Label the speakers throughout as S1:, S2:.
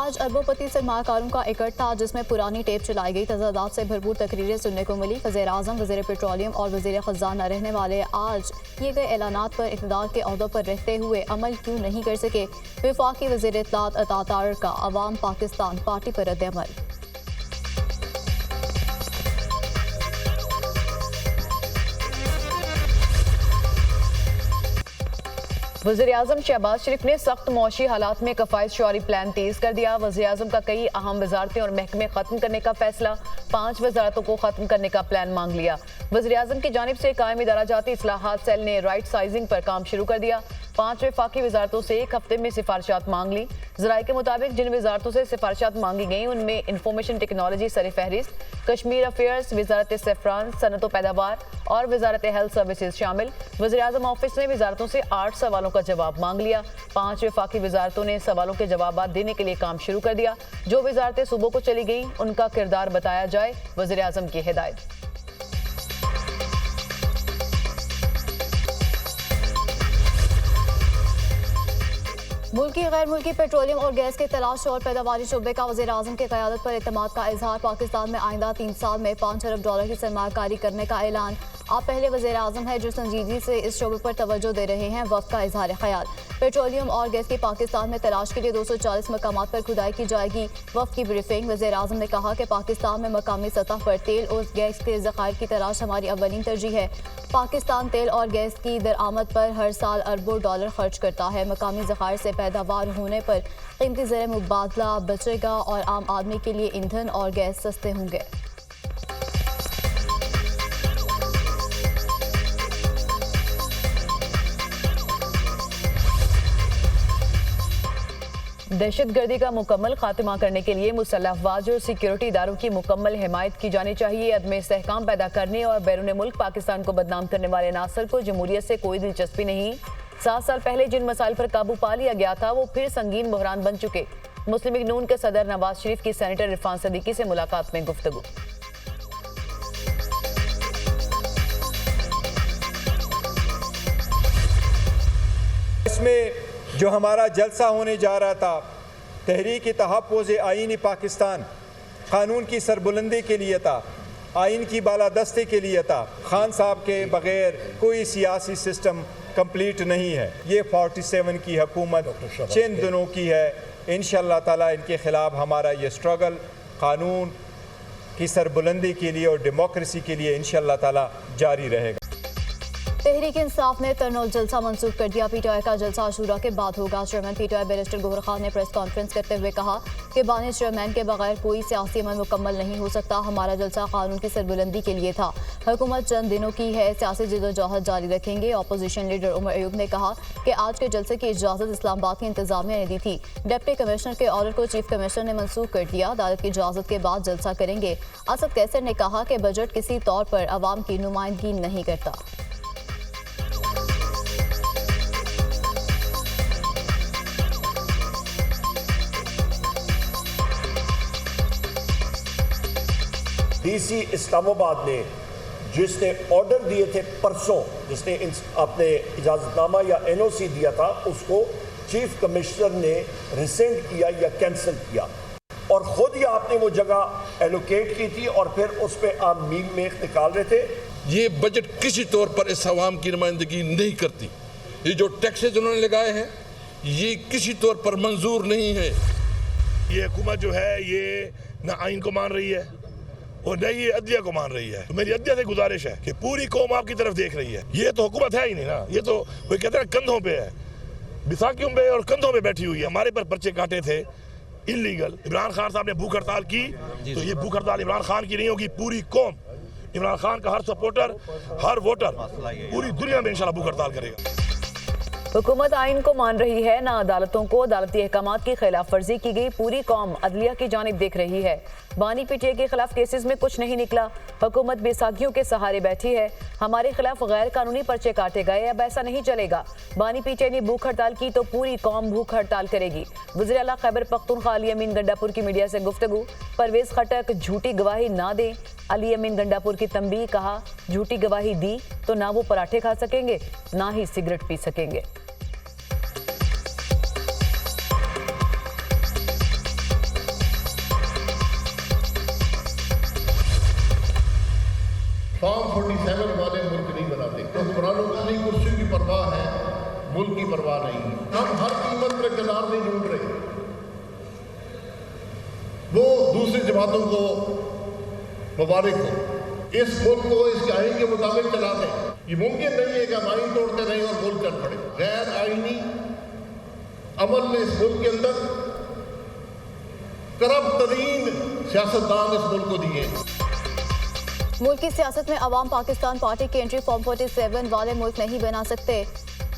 S1: आज अरबोपति सरमाकारों का इकट्ठा जिसमें पुरानी टेप चलाई गई, तजादात से भरपूर तकरीरें सुनने को मिली। वज़ीर आज़म, वज़ीर पेट्रोलियम और वज़ीर ख़ज़ाना रहने वाले आज किए गए ऐलानात पर इक़्तिदार के अहदों पर रहते हुए अमल क्यों नहीं कर सके। वफाकी वज़ीर इत्तलात अता तारिर का अवाम पाकिस्तान पार्टी पर रद्द-ए-अमल। वज़ीर-ए-आज़म शहबाज शरीफ ने सख्त मौशी हालात में कफ़ायत शुआरी प्लान तेज कर दिया। वज़ीर-ए-आज़म का कई अहम वज़ारतें और महकमे खत्म करने का फैसला, 5 वज़ारतों को खत्म करने का प्लान मांग लिया। वज़ीर-ए-आज़म की जानिब से कायम इदारा जाती इस्लाहात सेल ने राइट साइजिंग पर काम शुरू कर दिया। 5 वफाकी वज़ारतों से 1 हफ्ते में सिफारिशात मांग ली। ज़राए के मुताबिक जिन वज़ारतों से सिफारिशात मांगी गई उनमें इंफॉर्मेशन टेक्नोलॉजी सर फहरिस्त, कश्मीर अफेयर्स, वज़ारत सेफ्रान, सनत व पैदावार और वज़ारत हेल्थ सर्विसेज शामिल। वज़ीर-ए-आज़म ऑफिस ने वज़ारतों से 8 सवालों का जवाब मांग लिया। 5 वफाकी वज़ारतों ने सवालों के जवाब देने के लिए काम शुरू कर दिया। जो वज़ारतें सूबों को चली गई उनका किरदार बताया जाए, वज़ीर-ए-आज़म की हिदायत। मुल्की गैर मुल्की पेट्रोलियम और गैस के तलाश और पैदावारी शोबे का वज़ीर-ए-आज़म की क़यादत पर एतमाद का इजहार। पाकिस्तान में आइंदा 3 साल में $5 अरब की सरमायाकारी करने का ऐलान। आप पहले वज़ीर-ए-आज़म है जो संजीदगी से इस शोबे पर तवज्जो दे रहे हैं। वक्त का इजहार ख्याल। पेट्रोलियम और गैस की पाकिस्तान में तलाश के लिए 240 मकामात पर खुदाई की जाएगी। वक्त की ब्रीफिंग। वज़ीर-ए-आज़म ने कहा कि पाकिस्तान में मकामी सतह पर तेल और गैस के ज़खायर की तलाश हमारी अव्वलीन तरजीह है। पाकिस्तान तेल और गैस की दरामद पर हर साल अरबों डॉलर खर्च करता है। मकामी ज़खायर से पैदावार होने पर कीमती ज़र मुबादला बचेगा और आम आदमी के लिए ईंधन और गैस सस्ते होंगे। दहशतगर्दी का मुकम्मल खात्मा करने के लिए मुसल्लह अफवाज और सिक्योरिटी इदारों की मुकम्मल हिमायत की जानी चाहिए। अदम इस्तेहकाम पैदा करने और बैरून मुल्क पाकिस्तान को बदनाम करने वाले नासर को जमहूरियत से कोई दिलचस्पी नहीं। 7 साल पहले जिन मसाइल पर काबू पा लिया गया था वो फिर संगीन बहरान बन चुके। मुस्लिम लीग नून के सदर नवाज शरीफ की सेनेटर इरफान सदीकी से मुलाकात में गुफ्तगू।
S2: इसमें जो हमारा जलसा होने जा रहा था, तहरीक तहफ़्फ़ुज़ आईनी पाकिस्तान, कानून की सरबुलंदी के लिए था, आइन की बालादस्ती के लिए था। खान साहब के बग़ैर कोई सियासी सिस्टम कंप्लीट नहीं है। ये 47 की हुकूमत चंद दिनों की है। इंशाअल्लाह ताला इनके ख़िलाफ़ हमारा ये स्ट्रगल कानून की सरबुलंदी के लिए और डेमोक्रेसी के लिए इंशाअल्लाह ताला जारी रहेगा।
S1: तहरीक इंसाफ ने तरनोल जलसा मंसूख कर दिया। पीटीआई का जलसा आशूरा के बाद होगा। Chairman PTI barrister Gohar Khan ने प्रेस कॉन्फ्रेंस करते हुए कहा कि बानी चेयरमैन के बगैर कोई सियासी अमल मुकम्मल नहीं हो सकता। हमारा जलसा कानून की सरबुलंदी के लिए था। हुकूमत चंद दिनों की है, सियासी जदोजहद जारी रखेंगे। अपोजिशन लीडर उमर अयूब ने कहा कि आज के जलसे की इजाज़त इस्लामाबाद की इंतजामिया ने दी थी। डिप्टी कमिश्नर के ऑर्डर को चीफ कमिश्नर ने मनसूख कर दिया। अदालत की इजाज़त के बाद जलसा करेंगे। असद कैसर ने कहा कि बजट किसी तौर पर अवाम की नुमाइंदगी नहीं करता।
S3: डीसी इस्लामाबाद ने जिसने ऑर्डर दिए थे परसों, जिसने अपने इजाज़तनामा या एनओसी दिया था, उसको चीफ कमिश्नर ने रिसेंड किया या कैंसिल किया और खुद ही आपने वो जगह एलोकेट की थी और फिर उस पर आप मीम में निकाल रहे थे।
S4: ये बजट किसी तौर पर इस अवाम की नुमाइंदगी नहीं करती। ये जो टैक्सेस उन्होंने लगाए हैं ये किसी तौर पर मंजूर नहीं है।
S5: ये हुकूमत जो है ये न आइन को मान रही है और नहीं ये अदलिया को मान रही है। तो मेरी अदलिया से गुजारिश है कि पूरी कौम आपकी तरफ देख रही है। ये तो हुकूमत है ही नहीं ना, ये तो कोई कहते हैं कंधों पे है, बिसाखियों पे और कंधों पे बैठी हुई है। हमारे पर पर्चे काटे थे इलीगल। इमरान खान साहब ने भूख हड़ताल की तो ये भूख हड़ताल इमरान खान की नहीं होगी, पूरी कौम, इमरान खान का हर सपोर्टर, हर वोटर पूरी दुनिया में इंशाल्लाह भूख हड़ताल करेगा।
S1: हुकूमत आइन को मान रही है, ना अदालतों को। अदालती अहकामात की खिलाफ वर्जी की गई। पूरी कौम अदलिया की जानिब देख रही है। बानी पीटीआई के खिलाफ केसेस में कुछ नहीं निकला। हुकूमत बेसाखियों के सहारे बैठी है। हमारे खिलाफ गैर कानूनी पर्चे काटे गए। अब ऐसा नहीं चलेगा। बानी पीटीआई ने भूख हड़ताल की तो पूरी कौम भूख हड़ताल करेगी। वज़ीर आला खैबर पख्तूनख्वा अली अमीन गंडापुर की मीडिया से गुफ्तगू। परवेज खटक झूठी गवाही ना दें। अली अमीन गंडापुर की तंबीह। कहा झूठी गवाही दी तो ना वो पराठे खा सकेंगे ना ही सिगरेट पी सकेंगे।
S6: फॉर्म 47 वाले मुल्क नहीं बनाते। तो हुक्मरानों को अपनी कुर्सी की परवाह है, मुल्क की परवाह नहीं। हम हर कीमत पर किरदार नहीं ढूंढ रहे। वो दूसरी जमातों को मुबारक हो, इस मुल्क को इसके आइन के मुताबिक चला दें। ये मुमकिन नहीं है कि हम आइन तोड़ते रहें और मुल्क चल पड़े। गैर आइनी अमल में इस मुल्क के अंदर करप्ट तरीन सियासतदान इस मुल्क को दिए।
S7: मुल्क की सियासत में अवाम पाकिस्तान पार्टी की एंट्री फॉर्म 47 वाले मुल्क नहीं बना सकते।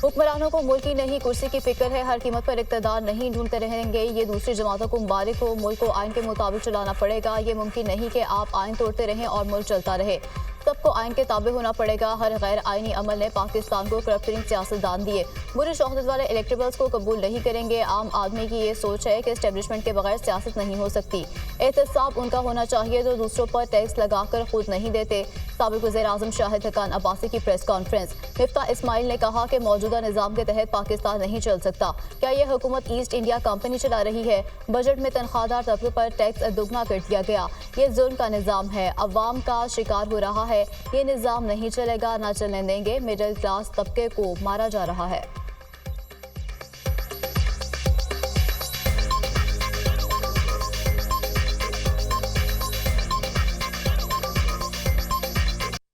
S7: हुक्मरानों को मुल्क की नहीं कुर्सी की फिक्र है, हर कीमत पर इक़्तिदार नहीं ढूंढते रहेंगे। ये दूसरी जमातों को मुबारक हो, मुल्क को आइन के मुताबिक चलाना पड़ेगा। ये मुमकिन नहीं कि आप आइन तोड़ते रहें और मुल्क चलता रहे। सबको आइन के ताबे होना पड़ेगा। हर गैर आइनी अमल ने पाकिस्तान को करप्टिंग सियासतदान दिए। बुरी शौहरत वाले इलेक्टेबल्स को कबूल नहीं करेंगे। आम आदमी की ये सोच है कि एस्टेब्लिशमेंट के बगैर सियासत नहीं हो सकती। एहतसाब उनका होना चाहिए जो दूसरों पर टैक्स लगाकर खुद नहीं देते। साबिक वज़ीर-ए-आज़म शाहिद हक़ान अब्बासी की प्रेस कॉन्फ्रेंस। मिफ्ता इस्माइल ने कहा कि मौजूदा निज़ाम के तहत पाकिस्तान नहीं चल सकता। क्या यह हुकूमत ईस्ट इंडिया कंपनी चला रही है? बजट में तनख्वाहदार तबके पर टैक्स दोगुना कर दिया गया। ये जुल्म का निज़ाम है, अवाम का शिकार हो रहा है। ये निज़ाम नहीं चलेगा, ना चलने देंगे। मिडिल क्लास तबके को मारा जा रहा है।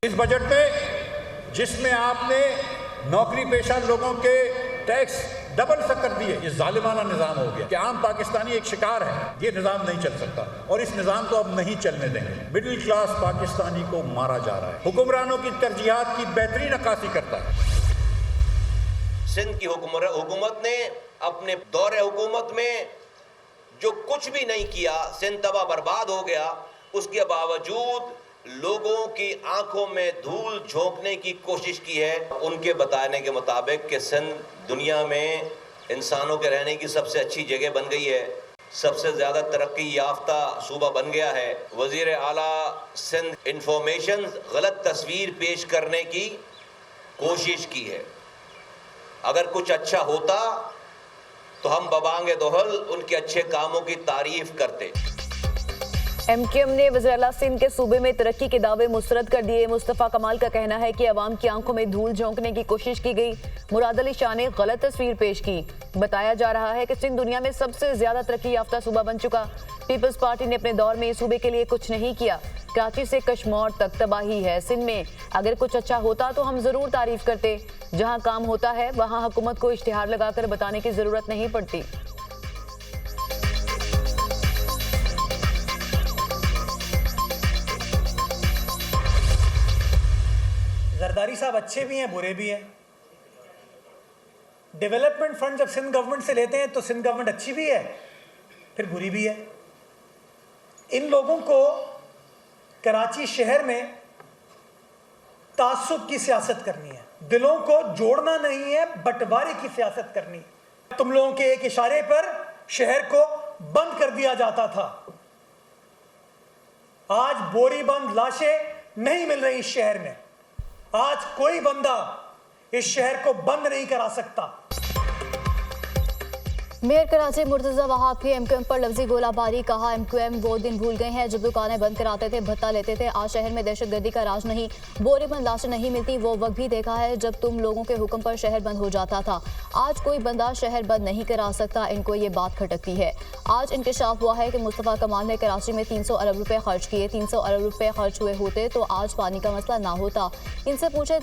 S8: इस बजट में जिसमें आपने नौकरी पेशा लोगों के टैक्स डबल तक कर दिए, ये जालिमाना निज़ाम हो गया कि आम पाकिस्तानी एक शिकार है। ये निज़ाम नहीं चल सकता और इस निज़ाम को अब नहीं चलने देंगे। मिडिल क्लास पाकिस्तानी को मारा जा रहा है। हुक्मरानों की तरजीहात की बेहतरीन अक्कासी करता है।
S9: सिंध की हुकूमत ने अपने दौरे हुकूमत में जो कुछ भी नहीं किया, सिंध तबाह बर्बाद हो गया। उसके बावजूद लोगों की आंखों में धूल झोंकने की कोशिश की है। उनके बताने के मुताबिक कि सिंध दुनिया में इंसानों के रहने की सबसे अच्छी जगह बन गई है, सबसे ज़्यादा तरक्की याफ्ता सूबा बन गया है। वज़ीर आला सिंध इंफॉर्मेशन गलत तस्वीर पेश करने की कोशिश की है। अगर कुछ अच्छा होता तो हम बबांगे दोहल उनके अच्छे कामों की तारीफ करते।
S1: MQM ने वज़ीर-ए-आला सिंध के सूबे में तरक्की के दावे मुस्तरद कर दिए। मुस्तफ़ा कमाल का कहना है कि अवाम की आंखों में धूल झोंकने की कोशिश की गई। मुराद अली शाह ने गलत तस्वीर पेश की। बताया जा रहा है कि सिंध दुनिया में सबसे ज्यादा तरक्की याफ्ता सूबा बन चुका। पीपल्स पार्टी ने अपने दौर में इस सूबे के लिए कुछ नहीं किया। कराची से कश्मोर तक तबाही है। सिंध में अगर कुछ अच्छा होता तो हम जरूर तारीफ करते। जहाँ काम होता है वहाँ हुकूमत को इश्तिहार लगाकर बताने की जरूरत नहीं पड़ती।
S10: जरदारी साहब अच्छे भी हैं, बुरे भी हैं। डेवलपमेंट फंड जब सिंध गवर्नमेंट से लेते हैं तो सिंध गवर्नमेंट अच्छी भी है, फिर बुरी भी है। इन लोगों को कराची शहर में तासुब की सियासत करनी है, दिलों को जोड़ना नहीं है, बंटवारे की सियासत करनी है। तुम लोगों के एक इशारे पर शहर को बंद कर दिया जाता था। आज बोरी बंद लाशें नहीं मिल रही इस शहर में। आज कोई बंदा इस शहर को बंद नहीं करा सकता।
S7: मेयर कराची मुर्तजा वहाब की MQM पर लफ्जी गोलाबारी। कहा MQM वो दिन भूल गए हैं जब दुकानें बंद कराते थे, भत्ता लेते थे। आज शहर में दहशतगर्दी का राज नहीं, बोरी बंद लाशें नहीं मिलती। वो वक्त भी देखा है जब तुम लोगों के हुक्म पर शहर बंद हो जाता था। आज कोई बंदा शहर बंद नहीं करा सकता। इनको ये बात खटकती है। आज इंकशाफ हुआ है कि मुस्तफ़ा कमाल ने कराची में 300 अरब रुपए खर्च किए। 300 अरब रुपए खर्च हुए होते तो आज पानी का मसला ना होता। इनसे पूछे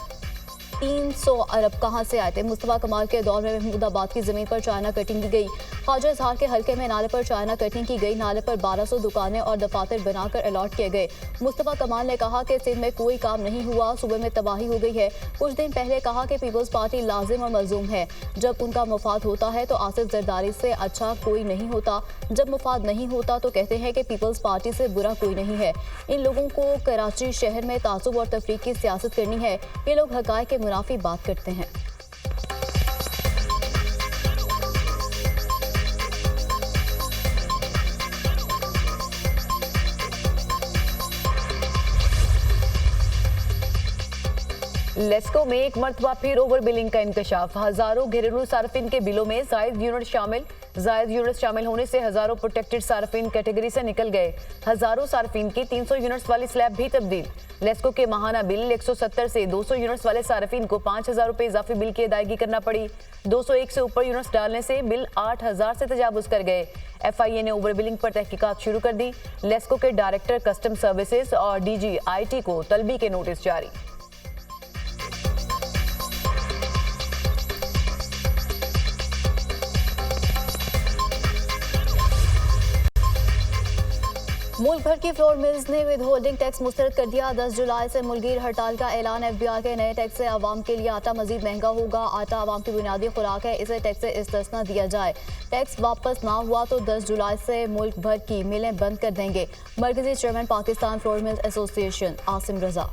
S7: 300 अरब कहां से आए थे? मुस्तफ़ा कमाल के दौर में महमूदाबाद की ज़मीन पर चाइना कटिंग की गई। ख्वाजा इजहार के हल्के में नाले पर चाइना कटिंग की गई। नाले पर 1200 दुकानें और दफातर बनाकर अलॉट किए गए। मुस्तफ़ा कमाल ने कहा कि सिंध में कोई काम नहीं हुआ, सूबे में तबाही हो गई है। कुछ दिन पहले कहा कि पीपल्स पार्टी लाजिम और मलजूम है। जब उनका मुफाद होता है तो आसिफ जरदारी से अच्छा कोई नहीं होता। जब मुफाद नहीं होता तो कहते हैं कि पीपल्स पार्टी से बुरा कोई नहीं है। इन लोगों को कराची शहर में तासुब और तफरीक की सियासत करनी है। ये लोग हक़ाइक़ के मुनाफी बात करते हैं।
S1: लेस्को में एक मरतबा फिर ओवर बिलिंग का इंकशाफ। हजारों घरेलू सार्फिन के बिलों में जायद यूनिट शामिल होने से हजारों प्रोटेक्टेड सार्फिन कैटेगरी से निकल गए। हजारों सार्फिन की 300 यूनिट्स वाली स्लैब भी तब्दील। लेस्को के माहाना बिल 170 से 200 यूनिट्स वाले सार्फिन को 5,000 रुपए इजाफी बिल की अदायगी करना पड़ी। 201 से ऊपर यूनिट्स डालने से बिल 8,000 से तजावुज कर गए। FIA ने ओवर बिलिंग पर तहकीकात शुरू कर दी। लेस्को के डायरेक्टर कस्टम सर्विसेज और DG IT को तलबी के नोटिस जारी।
S7: मुल्क भर की फ्लोर मिल्स ने विद होल्डिंग टैक्स मुस्तरद कर दिया। 10 जुलाई से मुल्कीर हड़ताल का ऐलान। FBR के नए टैक्स से आवाम के लिए आटा मजीद महंगा होगा। आटा आवाम की बुनियादी खुराक है, इसे टैक्स से इस्तिस्ना दिया जाए। टैक्स वापस ना हुआ तो 10 जुलाई से मुल्क भर की मिलें बंद कर देंगे। मरकजी chairman Pakistan flour mills association Asim रजा।